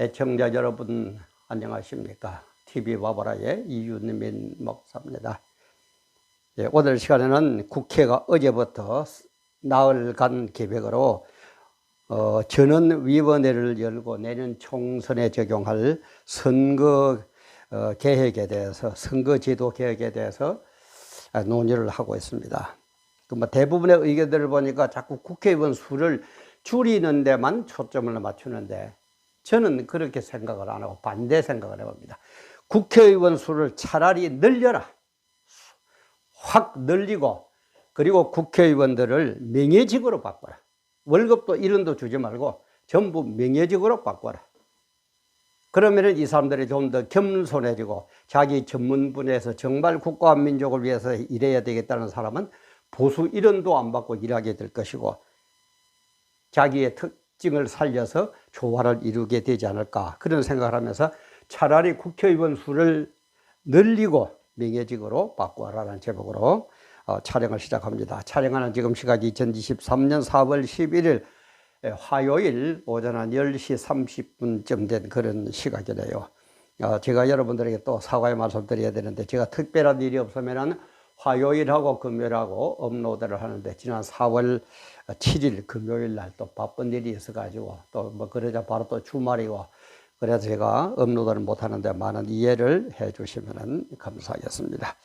애청자 여러분 안녕하십니까? TV 바보라의 이윤민 목사입니다. 오늘 시간에는 국회가 어제부터 나흘간 계획으로 전원위원회를 열고 내년 총선에 적용할 선거 계획에 대해서, 선거제도 계획에 대해서 논의를 하고 있습니다. 대부분의 의견들을 보니까 자꾸 국회의원 수를 줄이는 데만 초점을 맞추는데 저는 그렇게 생각을 안 하고 반대 생각을 해봅니다. 국회의원 수를 차라리 늘려라. 확 늘리고, 그리고 국회의원들을 명예직으로 바꿔라. 월급도 1원도 주지 말고 전부 명예직으로 바꿔라. 그러면 이 사람들이 좀 더 겸손해지고 자기 전문 분야에서 정말 국가와 민족을 위해서 일해야 되겠다는 사람은 보수 1원도 안 받고 일하게 될 것이고, 자기의 특징을 살려서 조화를 이루게 되지 않을까, 그런 생각을 하면서 차라리 국회의원 수를 늘리고 명예직으로 바꾸라는 제목으로 촬영을 시작합니다. 촬영하는 지금 시각이 2023년 4월 11일 화요일 오전 한 10시 30분쯤 된 그런 시각이네요. 제가 여러분들에게 또 사과의 말씀 드려야 되는데, 제가 특별한 일이 없으면은 화요일하고 금요일하고 업로드를 하는데, 지난 4월 7일 금요일 날 또 바쁜 일이 있어가지고 또 그러자 바로 또 주말이고, 그래서 제가 업로드를 못 하는데 많은 이해를 해 주시면 감사하겠습니다.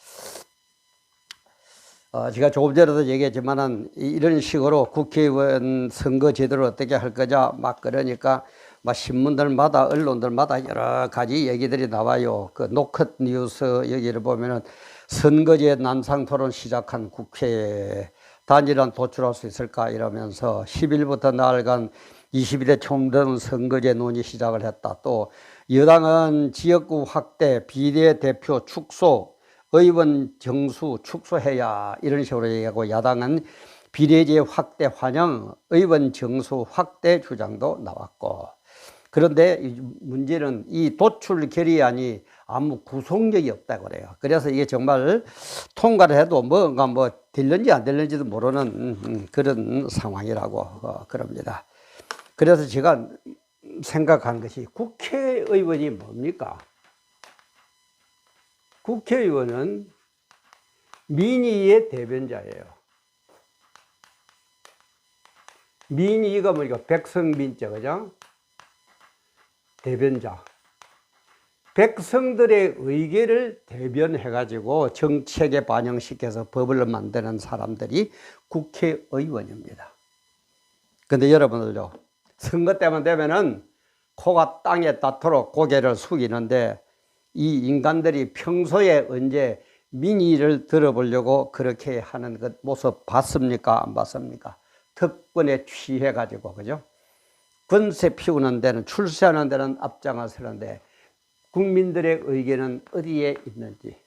제가 조금 전에도 얘기했지만은 이런 식으로 국회의원 선거 제도를 어떻게 할 거냐 막 그러니까 신문들마다 언론들마다 여러 가지 얘기들이 나와요. 그 노컷 뉴스 여기를 보면은 선거제 난상 토론 시작한 국회에 단일한 도출할 수 있을까 이러면서 10일부터 나흘간 20일에 총선 선거제 논의 시작을 했다. 또 여당은 지역구 확대, 비례대표 축소, 의원 정수 축소해야 이런 식으로 얘기하고, 야당은 비례제 확대 환영, 의원 정수 확대 주장도 나왔고, 그런데 문제는 이 도출 결의안이 아무 구속력이 없다고 그래요. 그래서 이게 정말 통과를 해도 뭔가 될는지 안 될는지도 모르는 그런 상황이라고 그럽니다. 그래서 제가 생각한 것이, 국회의원이 뭡니까? 국회의원은 민의의 대변자예요. 민의가 뭡니까? 백성민자, 그죠? 대변자. 백성들의 의견을 대변해가지고 정책에 반영시켜서 법을 만드는 사람들이 국회의원입니다. 근데 여러분들요, 선거 때만 되면은 코가 땅에 닿도록 고개를 숙이는데, 이 인간들이 평소에 언제 민의를 들어보려고 그렇게 하는 그 모습 봤습니까? 안 봤습니까? 특권에 취해가지고, 그죠? 권세 피우는 데는, 출세하는 데는 앞장을 서는데 국민들의 의견은 어디에 있는지,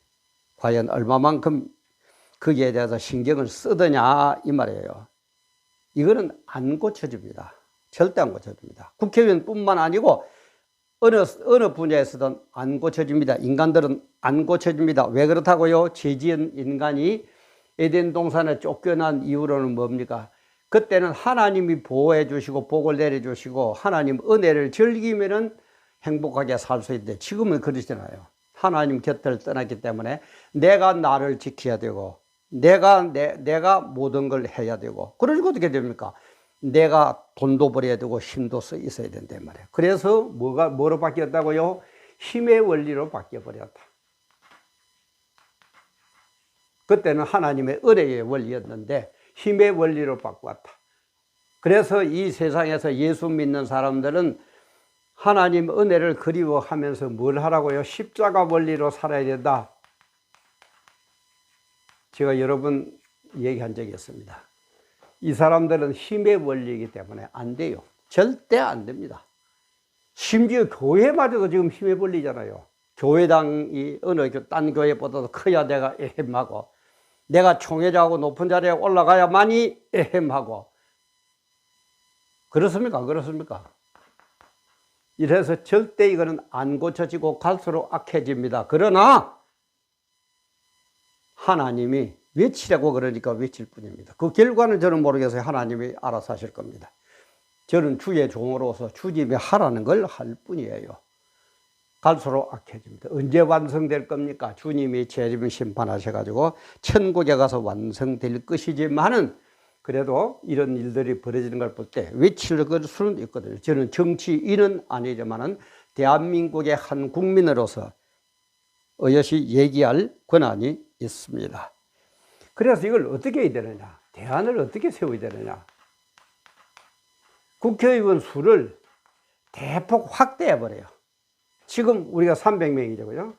과연 얼마만큼 거기에 대해서 신경을 쓰느냐 이 말이에요. 이거는 안 고쳐집니다. 절대 안 고쳐집니다. 국회의원뿐만 아니고 어느 분야에서든 안 고쳐집니다. 인간들은 안 고쳐집니다. 왜 그렇다고요? 죄지은 인간이 에덴 동산에 쫓겨난 이유로는 뭡니까? 그때는 하나님이 보호해 주시고 복을 내려주시고 하나님 은혜를 즐기면은 행복하게 살 수 있는데, 지금은 그러잖아요. 하나님 곁을 떠났기 때문에 내가 나를 지켜야 되고, 내가 모든 걸 해야 되고, 그러니까 어떻게 됩니까? 내가 돈도 벌어야 되고 힘도 있어야 된단 말이에요. 그래서 뭐로 바뀌었다고요? 힘의 원리로 바뀌어버렸다. 그때는 하나님의 은혜의 원리였는데 힘의 원리로 바꿨다. 그래서 이 세상에서 예수 믿는 사람들은 하나님 은혜를 그리워하면서 뭘 하라고요? 십자가 원리로 살아야 된다. 제가 여러 번 얘기한 적이 있습니다. 이 사람들은 힘의 원리이기 때문에 안 돼요. 절대 안 됩니다. 심지어 교회마저도 지금 힘의 원리잖아요. 교회당이 어느 딴 교회보다도 커야 내가 에헴하고, 내가 총회장하고 높은 자리에 올라가야만이 에헴하고, 그렇습니까? 안 그렇습니까? 이래서 절대 이거는 안 고쳐지고 갈수록 악해집니다. 그러나 하나님이 외치라고 그러니까 외칠 뿐입니다. 그 결과는 저는 모르겠어요. 하나님이 알아서 하실 겁니다. 저는 주의 종으로서 주님이 하라는 걸 할 뿐이에요. 갈수록 악해집니다. 언제 완성될 겁니까? 주님이 재림 심판하셔가지고 천국에 가서 완성될 것이지만은 그래도 이런 일들이 벌어지는 걸 볼 때 외칠 수는 있거든요. 저는 정치인은 아니지만은 대한민국의 한 국민으로서 의젓이 얘기할 권한이 있습니다. 그래서 이걸 어떻게 해야 되느냐? 대안을 어떻게 세워야 되느냐? 국회의원 수를 대폭 확대해버려요. 지금 우리가 300명이죠, 그죠?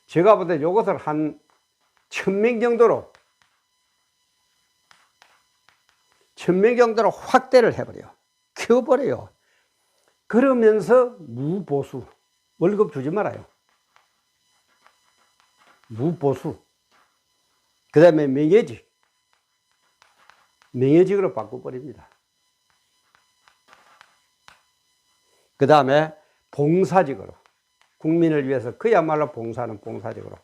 제가 볼 때 이것을 한 1000명 정도로, 1000명 정도로 확대를 해버려요. 키워버려요. 그러면서 무보수, 월급 주지 말아요. 무보수. 그 다음에 명예직으로 바꿔버립니다. 그 다음에 봉사직으로, 국민을 위해서 그야말로 봉사는 봉사직으로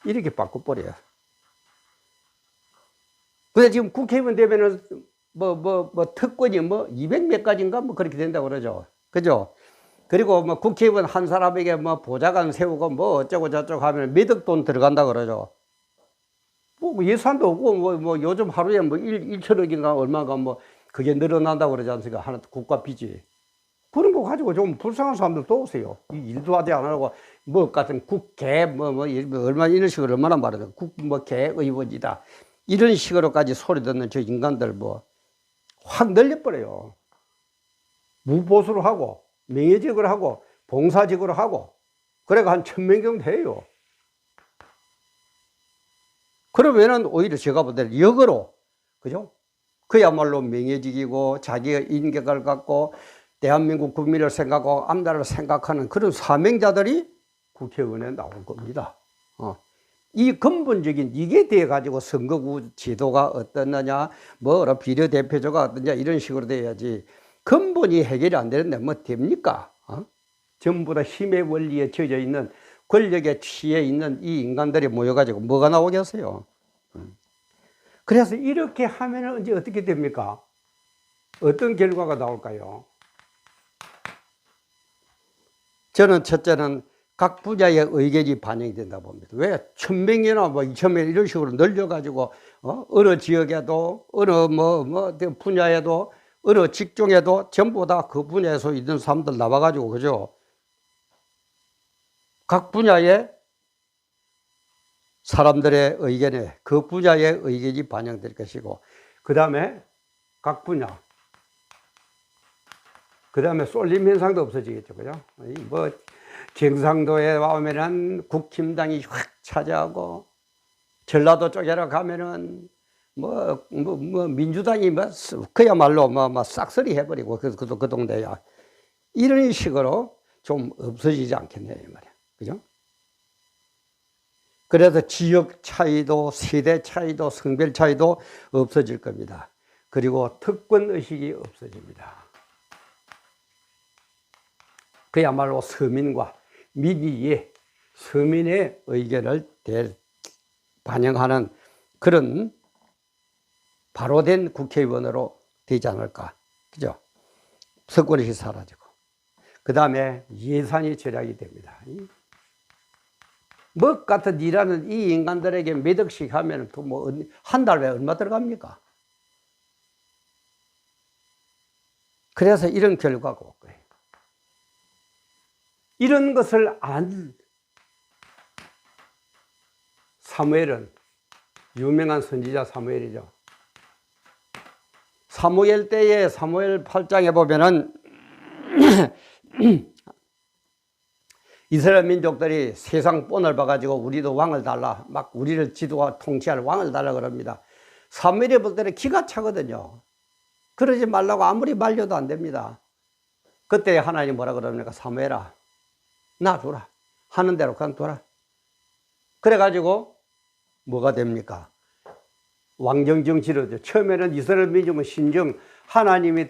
이렇게 바꿔버려요. 근데 지금 국회의원 되면은 특권이 200몇 가지인가 그렇게 된다고 그러죠. 그죠? 그리고 국회의원 한 사람에게 보좌관 세우고 어쩌고 저쩌고 하면 몇 억 돈 들어간다 그러죠. 예산도 없고 요즘 하루에 1천억인가 얼마가 그게 늘어난다고 그러지 않습니까? 하나 국가 빚이. 그런 거 가지고 좀 불쌍한 사람들도 오세요. 일도 하지 않으라고 같은 국개 얼마 이런 식으로 얼마나 말하죠. 개 의원이다. 이런 식으로까지 소리 듣는 저 인간들 확 늘려버려요. 무보수로 하고 명예직으로 하고 봉사직으로 하고 그래가 한 1000명 정도 해요. 그러면은 오히려 제가 볼 때는 역으로, 그죠? 그야말로 명예직이고 자기의 인격을 갖고 대한민국 국민을 생각하고 앞나라를 생각하는 그런 사명자들이 국회의원에 나올 겁니다. 이 근본적인 이게 돼 가지고 선거구 제도가 어떻느냐, 비례대표제가 어떠냐 이런 식으로 돼야지 근본이 해결이 안 되는데 됩니까? 전부 다 힘의 원리에 젖어 있는 권력에 취해 있는 이 인간들이 모여가지고 뭐가 나오겠어요? 그래서 이렇게 하면은 이제 어떻게 됩니까? 어떤 결과가 나올까요? 저는 첫째는 각 분야의 의견이 반영이 된다 봅니다. 왜? 1000명이나 2000명 이런 식으로 늘려가지고, 어느 지역에도, 어느 분야에도, 어느 직종에도 전부 다 그 분야에서 있는 사람들 나와가지고, 그죠? 각 분야의 사람들의 의견에 그 분야의 의견이 반영될 것이고, 그 다음에 각 분야, 그 다음에 쏠림 현상도 없어지겠죠. 그죠? 경상도에 오면은 국힘당이 확 차지하고, 전라도 쪽에 가면은 민주당이 그야말로 싹쓸이 해버리고, 그 동네야. 이런 식으로 좀 없어지지 않겠냐, 이 말이야. 그죠? 그래서 지역 차이도, 세대 차이도, 성별 차이도 없어질 겁니다. 그리고 특권 의식이 없어집니다. 그야말로 서민과 민의의 서민의 의견을 반영하는 그런 바로 된 국회의원으로 되지 않을까. 그죠? 석권의식이 사라지고. 그 다음에 예산이 절약이 됩니다. 같은 일하는 이 인간들에게 몇 억씩 하면 한 달에 얼마 들어갑니까? 그래서 이런 결과가 올 거예요. 이런 것을 안 사무엘은 유명한 선지자 사무엘이죠. 사무엘 때에 사무엘 8장에 보면은 이스라엘 민족들이 세상 본을 봐가지고 우리도 왕을 달라, 우리를 지도와 통치할 왕을 달라 그럽니다. 사무엘이 볼 때는 기가 차거든요. 그러지 말라고 아무리 말려도 안 됩니다. 그때 하나님 뭐라 그럽니까? 사무엘아, 나 줘라. 하는 대로 그냥 둬라. 그래가지고 뭐가 됩니까? 왕정정치로. 처음에는 이스라엘 민족은 신정, 하나님이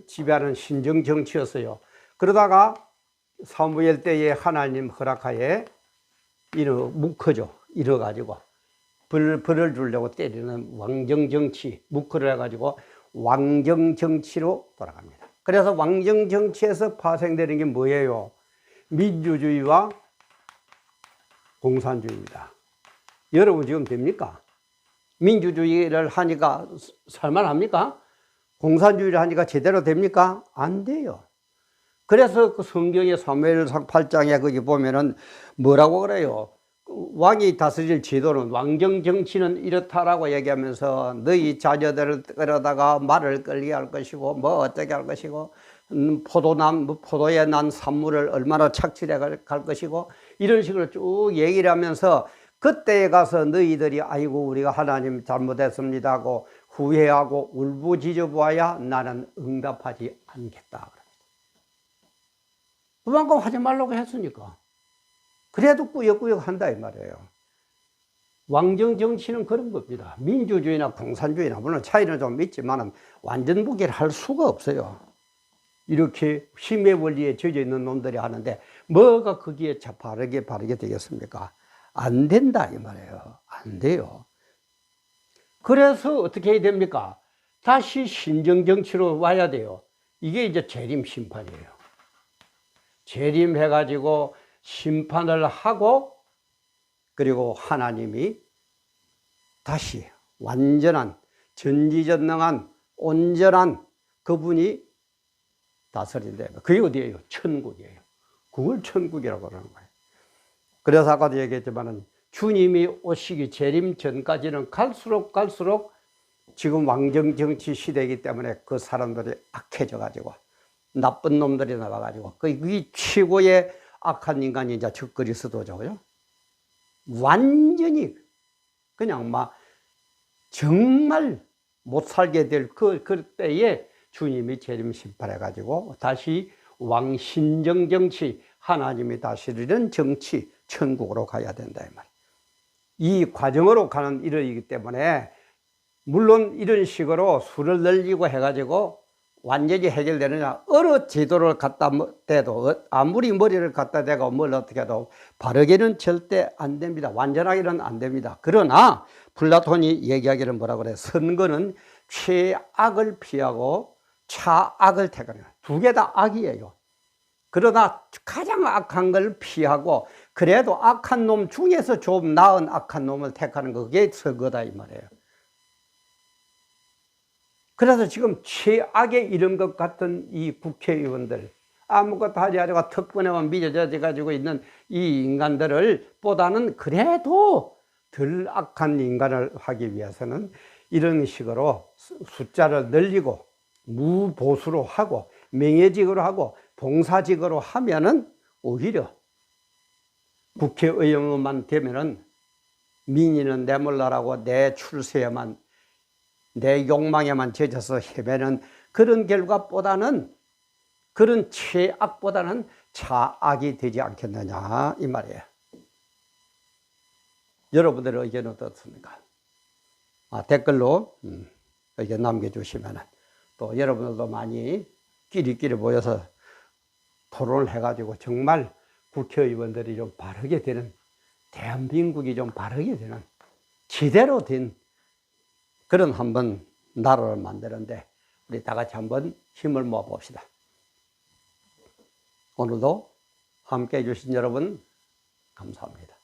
지배하는 신정 정치였어요. 그러다가 사무엘 때에 하나님 허락하에 묵허죠. 이뤄가지고 벌을 주려고 때리는 왕정정치 묵허를 해가지고 왕정 정치로 돌아갑니다. 그래서 왕정 정치에서 파생되는 게 뭐예요? 민주주의와 공산주의입니다. 여러분 지금 됩니까? 민주주의를 하니까 살만합니까? 공산주의를 하니까 제대로 됩니까? 안 돼요. 그래서 그 성경의 사무엘상 8장에 거기 보면은 뭐라고 그래요? 왕이 다스릴 제도는 왕정 정치는 이렇다라고 얘기하면서 너희 자녀들을 끌어다가 말을 끌게 할 것이고 뭐 어떻게 할 것이고 포도에 난 산물을 얼마나 착취해 갈 것이고 이런 식으로 쭉 얘기를 하면서 그때에 가서 너희들이 아이고 우리가 하나님 잘못했습니다 하고 후회하고 울부짖어보아야 나는 응답하지 않겠다. 그만큼 하지 말라고 했으니까. 그래도 꾸역꾸역 한다 이 말이에요. 왕정 정치는 그런 겁니다. 민주주의나 공산주의나 물론 차이는 좀 있지만 완전 무게를 할 수가 없어요. 이렇게 힘의 원리에 젖어 있는 놈들이 하는데 뭐가 거기에 바르게 되겠습니까? 안 된다 이 말이에요. 안 돼요. 그래서 어떻게 해야 됩니까? 다시 신정 정치로 와야 돼요. 이게 이제 재림 심판이에요. 재림해가지고 심판을 하고 그리고 하나님이 다시 완전한 전지전능한 온전한 그분이 다스린다. 그게 어디예요? 천국이에요. 그걸 천국이라고 그러는 거예요. 그래서 아까도 얘기했지만은 주님이 오시기 재림 전까지는 갈수록 지금 왕정 정치 시대이기 때문에 그 사람들이 악해져 가지고 나쁜 놈들이 나와 가지고 그게 최고의 악한 인간이 이제 적그리스도죠. 완전히 그냥 막 정말 못 살게 될 그때에 주님이 재림 심판해 가지고 다시 왕신정 정치 하나님이 다스리는 정치 천국으로 가야 된다 이 말이에요. 이 과정으로 가는 일이기 때문에 물론 이런 식으로 수를 늘리고 해가지고 완전히 해결되느냐 어느 제도를 갖다 대도 아무리 머리를 갖다 대고 뭘 어떻게 해도 바르게는 절대 안 됩니다. 완전하게는 안 됩니다. 그러나 플라톤이 얘기하기를 뭐라 그래? 선거는 최악을 피하고 차악을 택하는 거예요. 두 개 다 악이에요. 그러나 가장 악한 걸 피하고 그래도 악한 놈 중에서 좀 나은 악한 놈을 택하는 거 그게 선거다 이 말이에요. 그래서 지금 최악에 이른 것 같은 이 국회의원들 아무것도 하지 않고 특권에만 미쳐져 가지고 있는 이 인간들을 보다는 그래도 덜 악한 인간을 하기 위해서는 이런 식으로 숫자를 늘리고 무보수로 하고 명예직으로 하고 봉사직으로 하면은 오히려 국회의원만 되면은 민의는 내 몰라라고 내 출세에만 내 욕망에만 젖어서 헤매는 그런 결과보다는 그런 최악보다는 차악이 되지 않겠느냐 이 말이에요. 여러분들의 의견은 어떻습니까? 댓글로 의견 남겨주시면 또 여러분들도 많이 끼리끼리 모여서 토론을 해가지고 정말 국회의원들이 좀 바르게 되는 대한민국이 좀 바르게 되는 제대로 된 그런 한번 나라를 만드는데 우리 다 같이 한번 힘을 모아봅시다. 오늘도 함께 해주신 여러분 감사합니다.